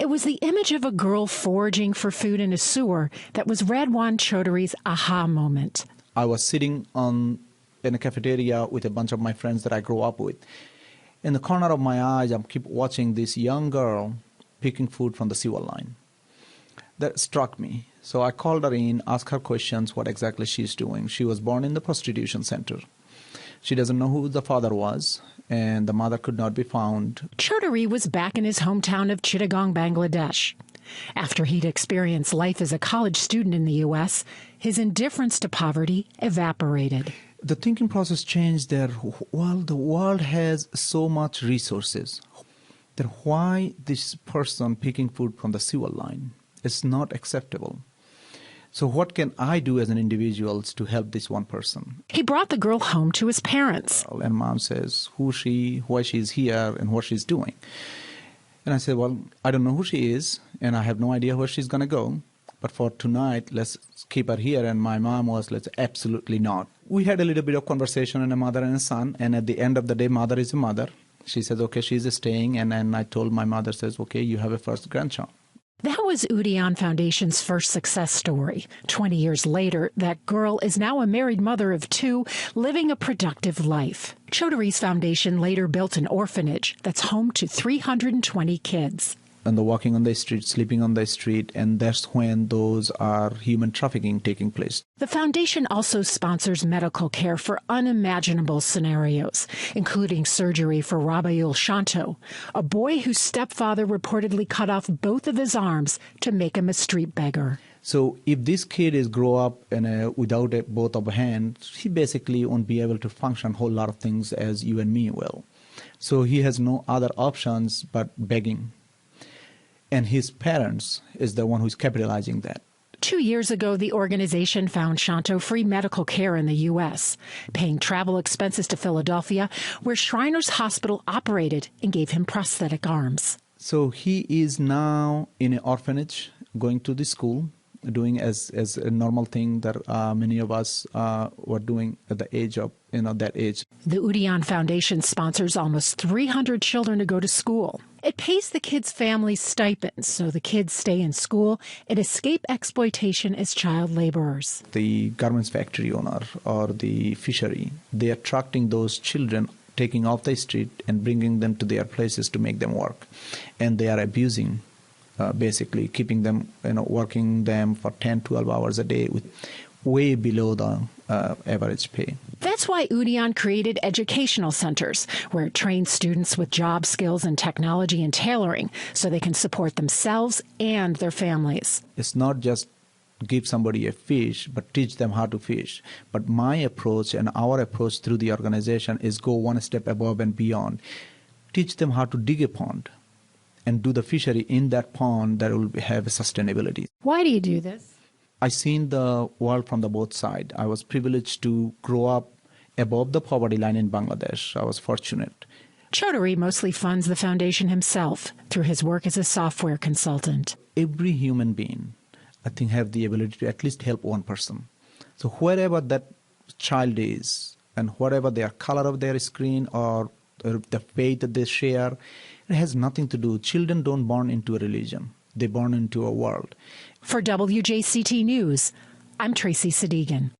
It was the image of a girl foraging for food in a sewer that was Radwan Chowdhury's aha moment. I was sitting in a cafeteria with a bunch of my friends that I grew up with. In the corner of my eyes, I keep watching this young girl picking food from the sewer line. That struck me. So I called her in, asked her questions, what exactly she's doing. She was born in the prostitution center. She doesn't know who the father was, and the mother could not be found. Chowdhury was back in his hometown of Chittagong, Bangladesh. After he'd experienced life as a college student in the U.S., his indifference to poverty evaporated. The thinking process changed there. Well, the world has so much resources. Then why this person picking food from the sewer line is not acceptable. So what can I do as an individual to help this one person? He brought the girl home to his parents. And mom says, who she, why she's here, and what she's doing. And I said, well, I don't know who she is, and I have no idea where she's going to go. But for tonight, let's keep her here. And my mom was, let's absolutely not. We had a little bit of conversation on a mother and a son. And at the end of the day, mother is a mother. She says, okay, she's staying. And then I told my mother, says, okay, you have a first grandchild. That was UDiON Foundation's first success story. 20 years later, that girl is now a married mother of 2, living a productive life. Chowdhury's foundation later built an orphanage that's home to 320 kids. And they're walking on the street, sleeping on the street, and that's when those are human trafficking taking place. The foundation also sponsors medical care for unimaginable scenarios, including surgery for Radwan Chowdhury, a boy whose stepfather reportedly cut off both of his arms to make him a street beggar. So if this kid is grow up without both of hands, he basically won't be able to function a whole lot of things as you and me will. So he has no other options but begging. And his parents is the one who's capitalizing that. 2 years ago, the organization found Shanto free medical care in the U.S., paying travel expenses to Philadelphia, where Shriners Hospital operated and gave him prosthetic arms. So he is now in an orphanage, going to the school, doing as a normal thing that many of us were doing at the age of, that age. The UDiON Foundation sponsors almost 300 children to go to school. It pays the kids' families stipends so the kids stay in school and escape exploitation as child laborers. The garments factory owner or the fishery, they are attracting those children, taking off the street and bringing them to their places to make them work. And they are abusing, basically keeping them, working them for 10, 12 hours a day with way below the average pay. That's why UDiON created educational centers where it trains students with job skills in technology and tailoring so they can support themselves and their families. It's not just give somebody a fish, but teach them how to fish. But my approach and our approach through the organization is go one step above and beyond. Teach them how to dig a pond and do the fishery in that pond that will have a sustainability. Why do you do this? I've seen the world from the both sides. I was privileged to grow up above the poverty line in Bangladesh. I was fortunate. Chowdhury mostly funds the foundation himself through his work as a software consultant. Every human being, I think, have the ability to at least help one person. So wherever that child is and whatever their color of their skin or the faith that they share, it has nothing to do. Children don't born into a religion. They born into a world. For WJCT News, I'm Tracy Sadigan.